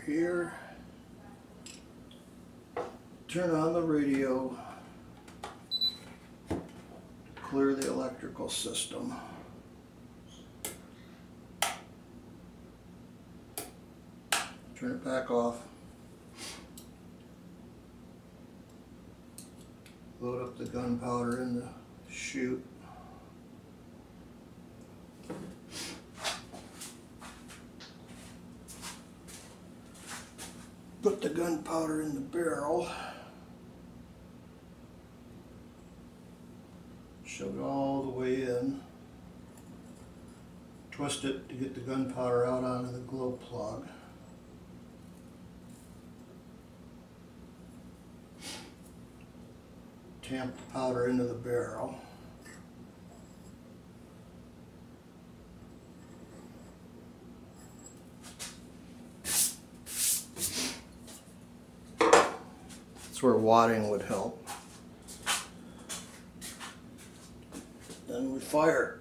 here, turn on the radio, clear the electrical system. Turn it back off. Load up the gunpowder in the chute. Put the gunpowder in the barrel. Shove it all the way in. Twist it to get the gunpowder out onto the glow plug. Tamp the powder into the barrel. That's where wadding would help. Then we fire.